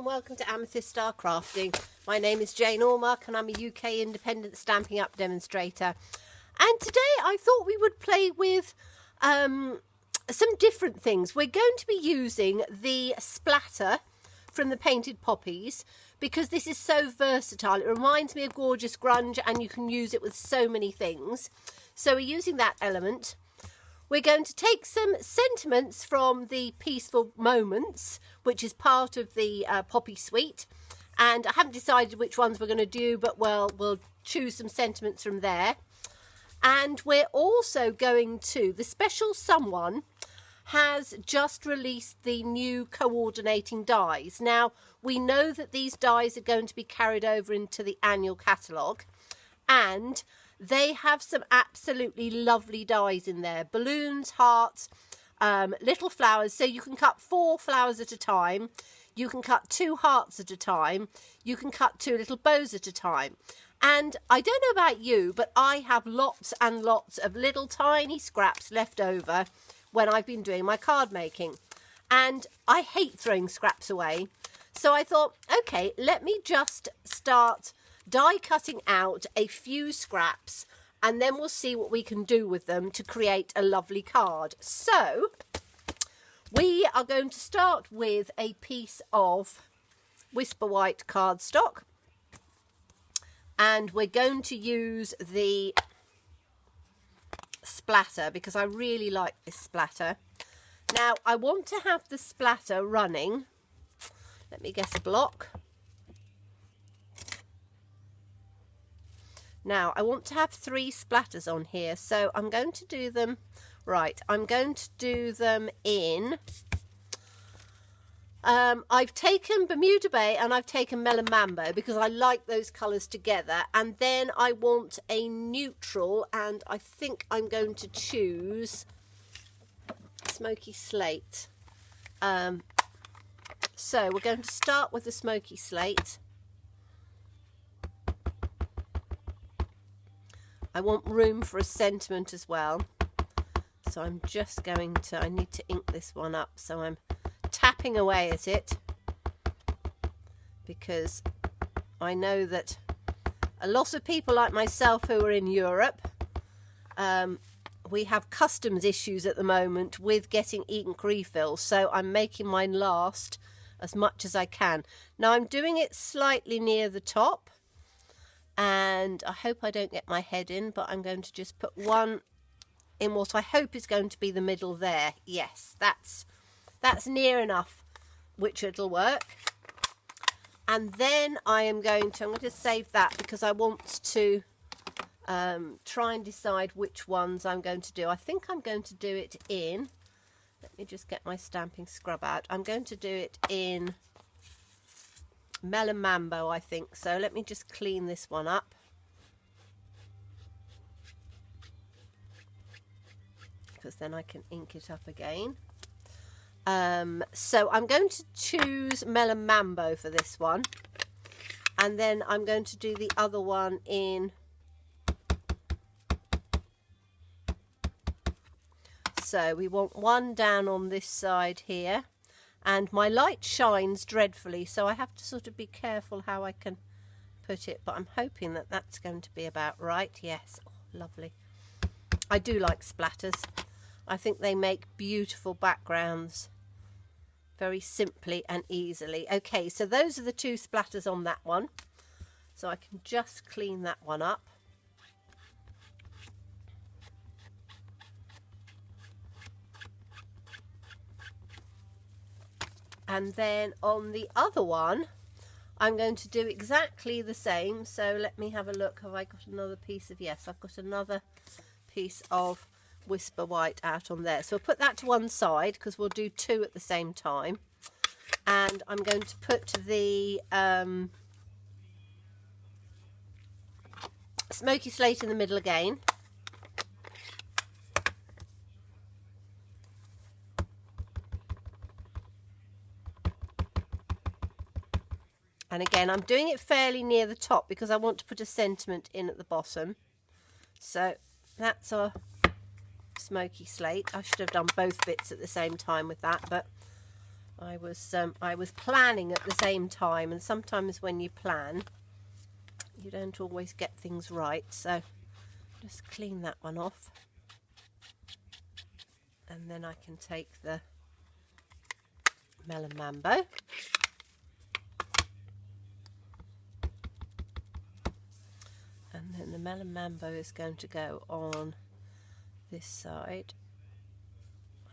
welcome to Amethyst Star Crafting. My name is Jane Ormark and I'm a UK independent Stampin' Up demonstrator. And today I thought we would play with some different things. We're going to be using the splatter from the Painted Poppies because this is so versatile. It reminds me of Gorgeous Grunge and you can use it with so many things. So we're using that element. We're going to take some sentiments from the Peaceful Moments, which is part of the Poppy suite. And I haven't decided which ones we're going to do, but we'll choose some sentiments from there. And we're also going to, the special someone has just released the new coordinating dies. Now, we know that these dies are going to be carried over into the annual catalogue. And they have some absolutely lovely dies in there. Balloons, hearts, little flowers. So you can cut 4 flowers at a time. You can cut 2 hearts at a time. You can cut 2 little bows at a time. And I don't know about you, but I have lots and lots of little tiny scraps left over when I've been doing my card making. And I hate throwing scraps away. So I thought, okay, let me just start die cutting out a few scraps and then we'll see what we can do with them to create a lovely card. So we are going to start with a piece of Whisper White cardstock and we're going to use the splatter because I really like this splatter. Now I want to have the splatter running, let me guess, a block. Now, I want to have 3 splatters on here, so I'm going to do them, right, I'm going to do them in, I've taken Bermuda Bay and I've taken Melon Mambo because I like those colours together, and then I want a neutral, and I think I'm going to choose Smoky Slate. So we're going to start with the Smoky Slate. I want room for a sentiment as well, so I'm just going to, I need to ink this one up, so I'm tapping away at it because I know that a lot of people like myself who are in Europe, we have customs issues at the moment with getting ink refills, so I'm making mine last as much as I can. Now I'm doing it slightly near the top, and I hope I don't get my head in, but I'm going to just put one in what I hope is going to be the middle there. Yes, that's near enough, which it'll work. And then I'm going to save that because I want to try and decide which ones I'm going to do. I think I'm going to do it in, let me just get my stamping scrub out. I'm going to do it in Melon Mambo, I think. So let me just clean this one up. Because then I can ink it up again. So I'm going to choose Melon Mambo for this one. And then I'm going to do the other one in... So we want one down on this side here. And my light shines dreadfully, so I have to sort of be careful how I can put it. But I'm hoping that that's going to be about right. Yes, oh, lovely. I do like splatters. I think they make beautiful backgrounds very simply and easily. Okay, so those are the 2 splatters on that one. So I can just clean that one up. And then on the other one, I'm going to do exactly the same. So let me have a look. Have I got another piece of... Yes, I've got another piece of Whisper White out on there. So I'll put that to one side because we'll do 2 at the same time. And I'm going to put the Smoky Slate in the middle again. And again, I'm doing it fairly near the top because I want to put a sentiment in at the bottom. So that's our Smoky Slate. I should have done both bits at the same time with that, but I was planning at the same time, and sometimes when you plan, you don't always get things right. So just clean that one off, and then I can take the Melon Mambo. And then the Melon Mambo is going to go on this side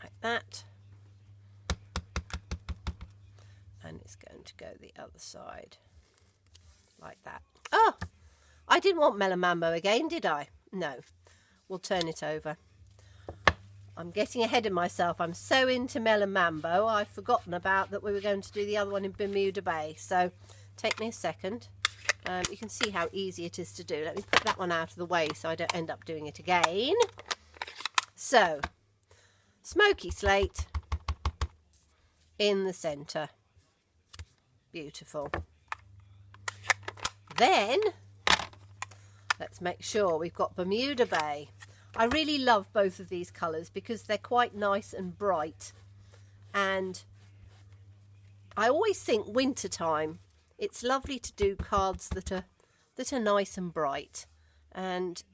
like that, and it's going to go the other side like that. Oh, I didn't want Melon Mambo again, did I? No, we'll turn it over. I'm getting ahead of myself. I'm so into Melon Mambo, I've forgotten about that we were going to do the other one in Bermuda Bay. So take me a second. You can see how easy it is to do. Let me put that one out of the way so I don't end up doing it again. So, smoky slate in the centre. Beautiful. Then, let's make sure we've got Bermuda Bay. I really love both of these colours because they're quite nice and bright. And I always think winter time, it's lovely to do cards that are nice and bright, and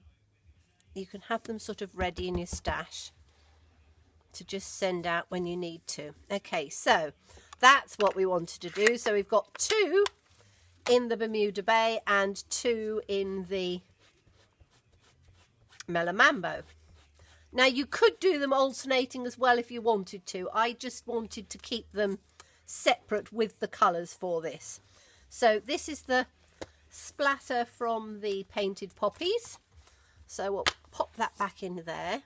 you can have them sort of ready in your stash to just send out when you need to. Okay, so that's what we wanted to do. So we've got 2 in the Bermuda Bay and 2 in the Melon Mambo. Now you could do them alternating as well if you wanted to. I just wanted to keep them separate with the colours for this. So this is the splatter from the painted poppies. So we'll pop that back in there.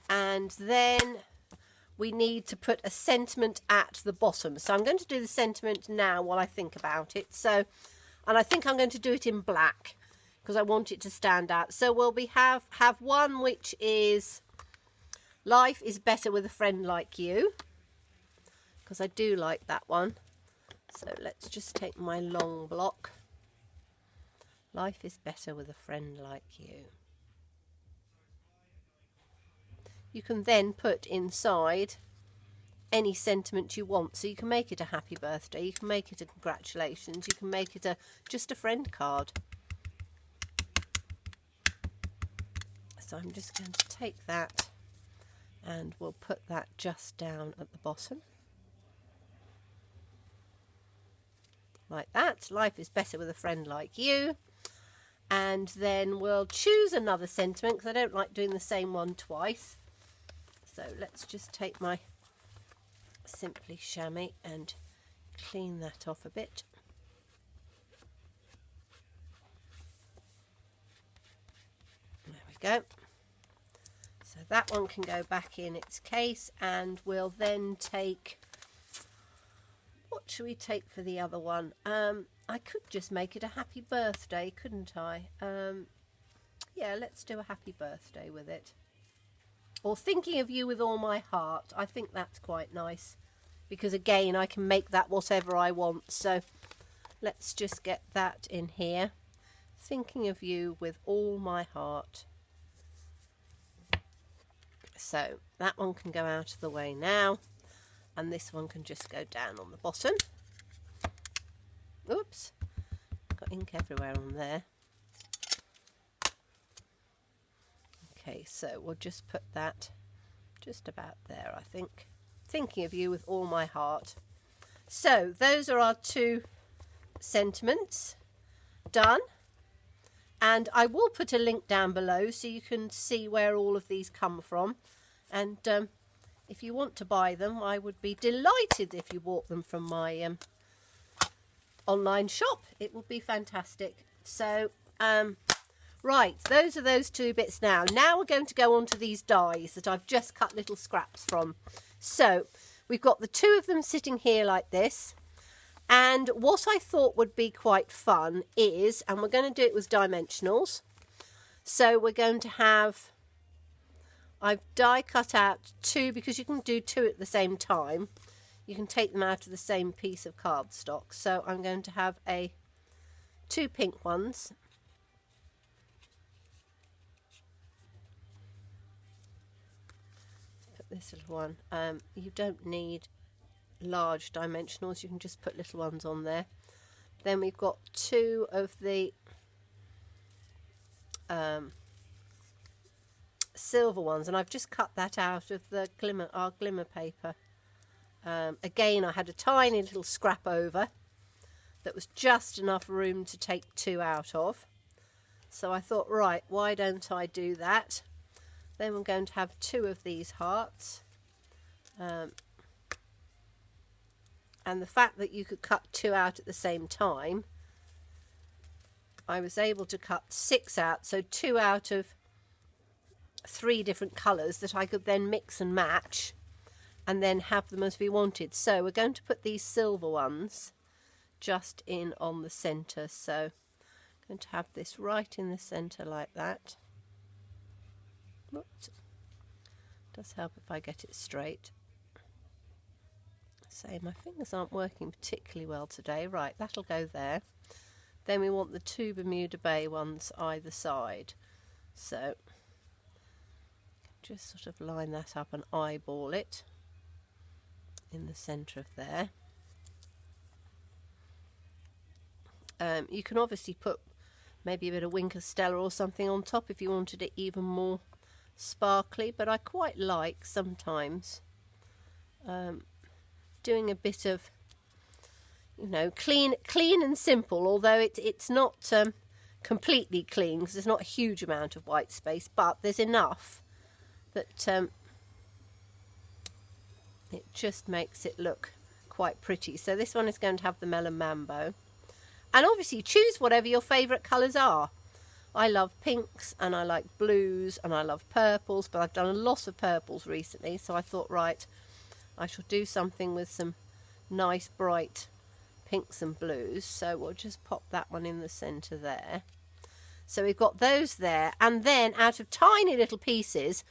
And then we need to put a sentiment at the bottom. So I'm going to do the sentiment now while I think about it. So, and I think I'm going to do it in black because I want it to stand out. So we'll have one which is life is better with a friend like you, because I do like that one. So let's just take my long block. Life is better with a friend like you. You can then put inside any sentiment you want. So you can make it a happy birthday, you can make it a congratulations, you can make it just a friend card. So I'm just going to take that and we'll put that just down at the bottom. Like that. Life is better with a friend like you. And then we'll choose another sentiment because I don't like doing the same one twice. So let's just take my Simply Chamois and clean that off a bit. There we go. So that one can go back in its case, and we'll then take, what should we take for the other one? I could just make it a happy birthday, couldn't I? Yeah, let's do a happy birthday with it. Or thinking of you with all my heart. I think that's quite nice, because again, I can make that whatever I want. So let's just get that in here. Thinking of you with all my heart. So that one can go out of the way now, and this one can just go down on the bottom. Oops, got ink everywhere on there. Okay, so we'll just put that just about there, I think. Thinking of you with all my heart. So those are our 2 sentiments done. And I will put a link down below so you can see where all of these come from. And if you want to buy them, I would be delighted if you bought them from my online shop. It would be fantastic. So, right, those are those 2 bits now. Now we're going to go on to these dies that I've just cut little scraps from. So, we've got the 2 of them sitting here like this. And what I thought would be quite fun is, and we're going to do it with dimensionals. So we're going to have, I've die cut out 2, because you can do 2 at the same time. You can take them out of the same piece of cardstock. So I'm going to have 2 pink ones. Put this little one. You don't need large dimensionals, you can just put little ones on there. Then we've got two of the silver ones, and I've just cut that out of the our glimmer paper. Again, I had a tiny little scrap over that was just enough room to take two out of. So I thought, right, why don't I do that? Then we're going to have two of these hearts. And the fact that you could cut two out at the same time, I was able to cut 6 out, so 2 out of 3 different colours that I could then mix and match and then have them as we wanted. So we're going to put these silver ones just in on the centre. So I'm going to have this right in the centre like that. Oops. Does help if I get it straight. Say, my fingers aren't working particularly well today. Right, that'll go there. Then we want the 2 Bermuda Bay ones either side. So just sort of line that up and eyeball it in the centre of there. You can obviously put maybe a bit of Winker Stella or something on top if you wanted it even more sparkly, but I quite like sometimes doing a bit of, you know, clean and simple, although it's not completely clean because there's not a huge amount of white space, but there's enough that it just makes it look quite pretty. So this one is going to have the Melon Mambo, and obviously choose whatever your favourite colours are. I love pinks and I like blues and I love purples, but I've done a lot of purples recently, so I thought, right, I shall do something with some nice bright pinks and blues. So we'll just pop that one in the centre there. So we've got those there, and then out of tiny little pieces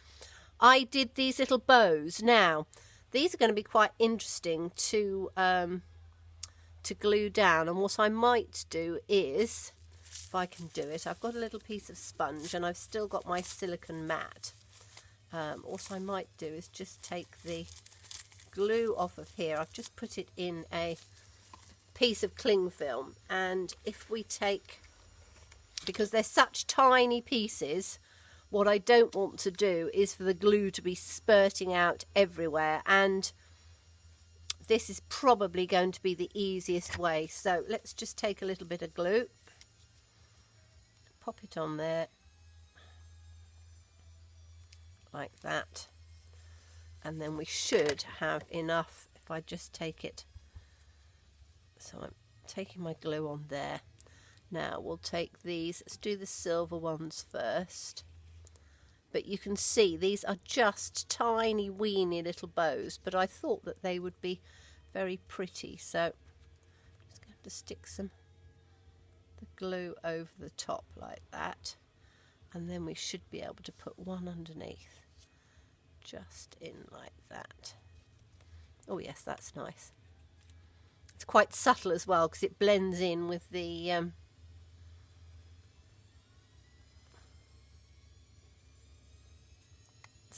I did these little bows. Now these are going to be quite interesting to glue down, and what I might do is, if I can do it, I've got a little piece of sponge and I've still got my silicone mat. What I might do is just take the glue off of here. I've just put it in a piece of cling film, and if we take, because they're such tiny pieces, what I don't want to do is for the glue to be spurting out everywhere, and this is probably going to be the easiest way. So let's just take a little bit of glue, pop it on there like that, and then we should have enough. If I just take it, so I'm taking my glue on there. Now we'll take these, let's do the silver ones first. But you can see these are just tiny weeny little bows, but I thought that they would be very pretty. So I'm just going to stick some the glue over the top like that, and then we should be able to put one underneath, just in like that. Oh yes, that's nice. It's quite subtle as well because it blends in with the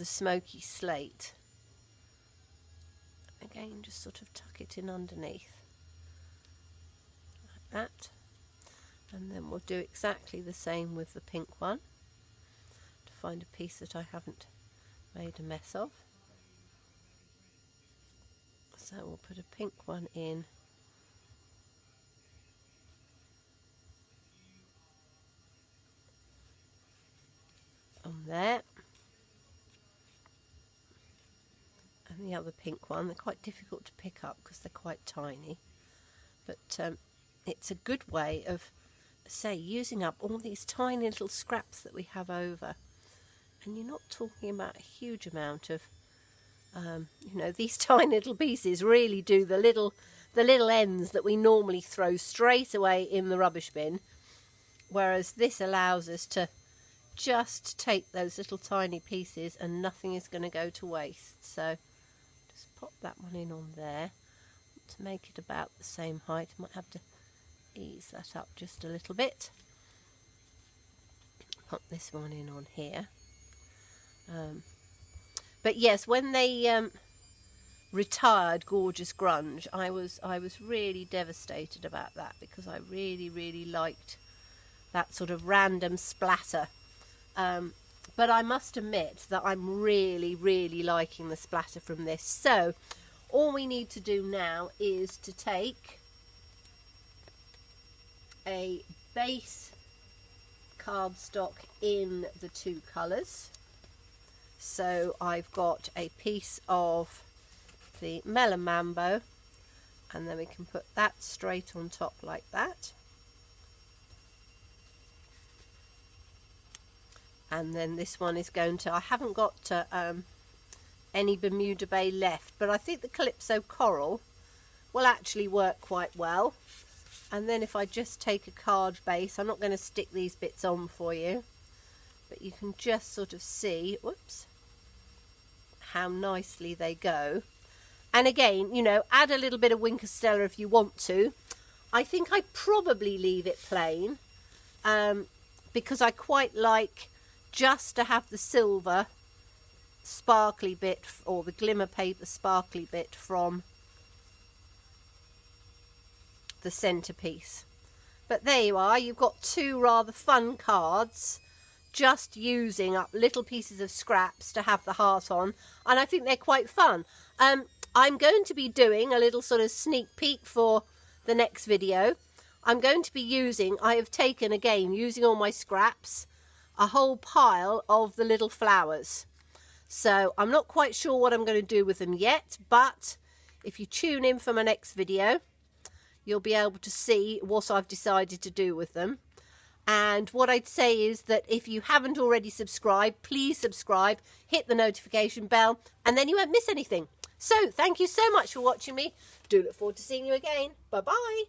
smoky slate. Again, just sort of tuck it in underneath like that, and then we'll do exactly the same with the pink one, to find a piece that I haven't made a mess of. So we'll put a pink one in on there, and the other pink one. They're quite difficult to pick up because they're quite tiny, but it's a good way of, say, using up all these tiny little scraps that we have over. And you're not talking about a huge amount of, you know, these tiny little pieces really do the little ends that we normally throw straight away in the rubbish bin, whereas this allows us to just take those little tiny pieces and nothing is going to go to waste. So just pop that one in on there to make it about the same height. I might have to ease that up just a little bit. Pop this one in on here. But yes, when they retired Gorgeous Grunge, I was really devastated about that, because I really liked that sort of random splatter. But I must admit that I'm really liking the splatter from this. So all we need to do now is to take a base cardstock in the two colours. So I've got a piece of the Melon Mambo, and then we can put that straight on top like that. And then this one is going to, I haven't got any Bermuda Bay left, but I think the Calypso Coral will actually work quite well. And then if I just take a card base, I'm not going to stick these bits on for you, but you can just sort of see, whoops, how nicely they go. And again, you know, add a little bit of Wink of Stella if you want to. I think I probably leave it plain, because I quite like just to have the silver sparkly bit, or the glimmer paper sparkly bit from the centerpiece. But there you are, you've got two rather fun cards, just using up little pieces of scraps to have the heart on, and I think they're quite fun. I'm going to be doing a little sort of sneak peek for the next video. I'm going to be using, I have taken again, using all my scraps, a whole pile of the little flowers. So I'm not quite sure what I'm going to do with them yet, but if you tune in for my next video, you'll be able to see what I've decided to do with them. And what I'd say is that if you haven't already subscribed, please subscribe, hit the notification bell, and then you won't miss anything. So thank you so much for watching me. Do look forward to seeing you again. Bye bye.